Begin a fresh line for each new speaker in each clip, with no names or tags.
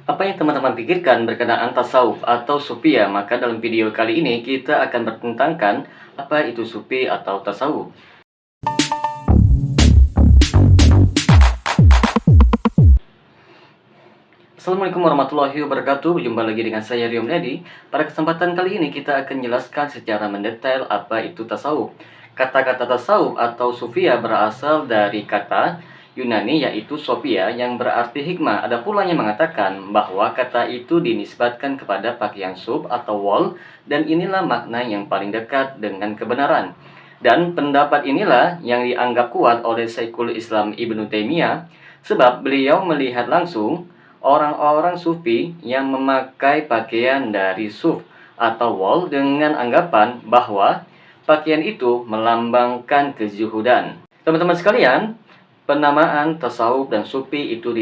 Apa yang teman-teman pikirkan berkenaan tasawuf atau sufia? Maka dalam video kali ini kita akan bertentangkan apa itu sufi atau tasawuf. Assalamualaikum warahmatullahi wabarakatuh. Berjumpa lagi dengan saya Rio Medi. Pada kesempatan kali ini kita akan jelaskan secara mendetail apa itu tasawuf. Kata-kata tasawuf atau sufia berasal dari kata Yunani yaitu sophia yang berarti hikmah. Ada pula yang mengatakan bahwa kata itu dinisbatkan kepada pakaian suf atau wol, dan inilah makna yang paling dekat dengan kebenaran. Dan pendapat inilah yang dianggap kuat oleh Syekhul Islam Ibnu Taimiyah, sebab beliau melihat langsung orang-orang sufi yang memakai pakaian dari suf atau wol dengan anggapan bahwa pakaian itu melambangkan kezuhudan. Teman-teman sekalian, penamaan tasawuf dan sufi itu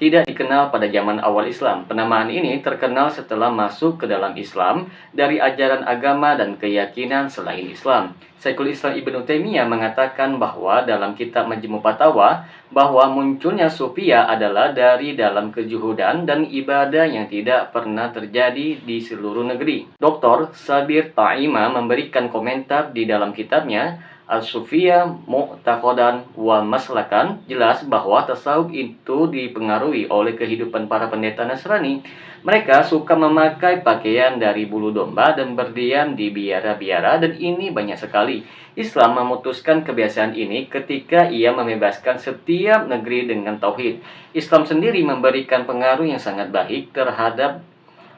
tidak dikenal pada zaman awal Islam. Penamaan ini terkenal setelah masuk ke dalam Islam dari ajaran agama dan keyakinan selain Islam. Syekhul Islam Ibnu Taimiyah mengatakan bahwa dalam kitab Majmu' Fatawa bahwa munculnya sufia adalah dari dalam kejuhudan dan ibadah yang tidak pernah terjadi di seluruh negeri. Dr. Sabir Ta'ima memberikan komentar di dalam kitabnya As-Sufia Mu'taqadan wa Maslakan, jelas bahwa tasawuf itu dipengaruhi oleh kehidupan para pendeta Nasrani. Mereka suka memakai pakaian dari bulu domba dan berdiam di biara-biara, dan ini banyak sekali. Islam memutuskan kebiasaan ini ketika ia membebaskan setiap negeri dengan tauhid. Islam sendiri memberikan pengaruh yang sangat baik terhadap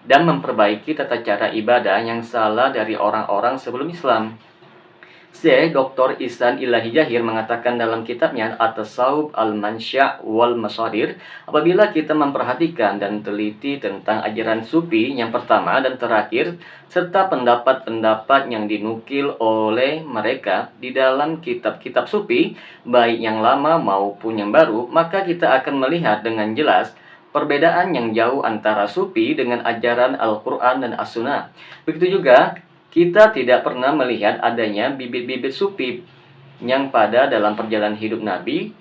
dan memperbaiki tata cara ibadah yang salah dari orang-orang sebelum Islam. Syekh Dr. Ihsan Ilahi Jahir mengatakan dalam kitabnya At-Tasawuf Al-Mansya' wal Masadir, apabila kita memperhatikan dan teliti tentang ajaran sufi yang pertama dan terakhir, serta pendapat-pendapat yang dinukil oleh mereka di dalam kitab-kitab sufi, baik yang lama maupun yang baru, maka kita akan melihat dengan jelas perbedaan yang jauh antara sufi dengan ajaran Al-Quran dan As-Sunnah. Begitu juga kita tidak pernah melihat adanya bibit-bibit sufi yang pada dalam perjalanan hidup Nabi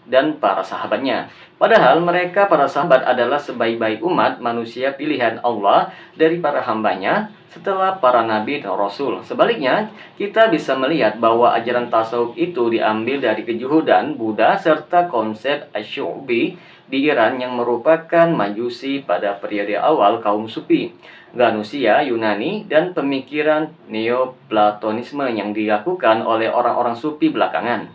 dan para sahabatnya. Padahal mereka para sahabat adalah sebaik-baik umat manusia pilihan Allah dari para hambanya setelah para nabi dan rasul. Sebaliknya, kita bisa melihat bahwa ajaran tasawuf itu diambil dari kejuhudan Buddha serta konsep Asy'ubi di Iran yang merupakan majusi pada periode awal kaum sufi, Ganusia Yunani, dan pemikiran Neoplatonisme yang dilakukan oleh orang-orang sufi belakangan.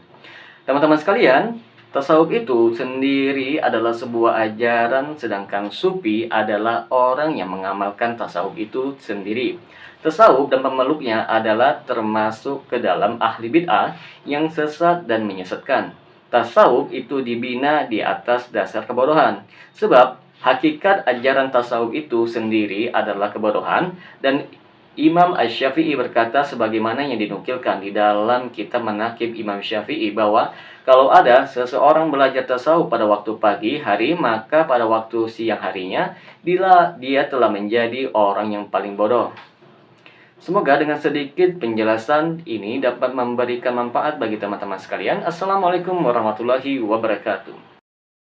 Teman-teman sekalian, tasawuf itu sendiri adalah sebuah ajaran, sedangkan sufi adalah orang yang mengamalkan tasawuf itu sendiri. Tasawuf dan pemeluknya adalah termasuk ke dalam ahli bid'ah yang sesat dan menyesatkan. Tasawuf itu dibina di atas dasar kebodohan, sebab hakikat ajaran tasawuf itu sendiri adalah kebodohan, dan Imam Asy-Syafi'i berkata sebagaimana yang dinukilkan di dalam kitab Manaqib Imam Syafi'i bahwa kalau ada seseorang belajar tasawuf pada waktu pagi hari, maka pada waktu siang harinya dia telah menjadi orang yang paling bodoh. Semoga dengan sedikit penjelasan ini dapat memberikan manfaat bagi teman-teman sekalian. Assalamualaikum warahmatullahi wabarakatuh.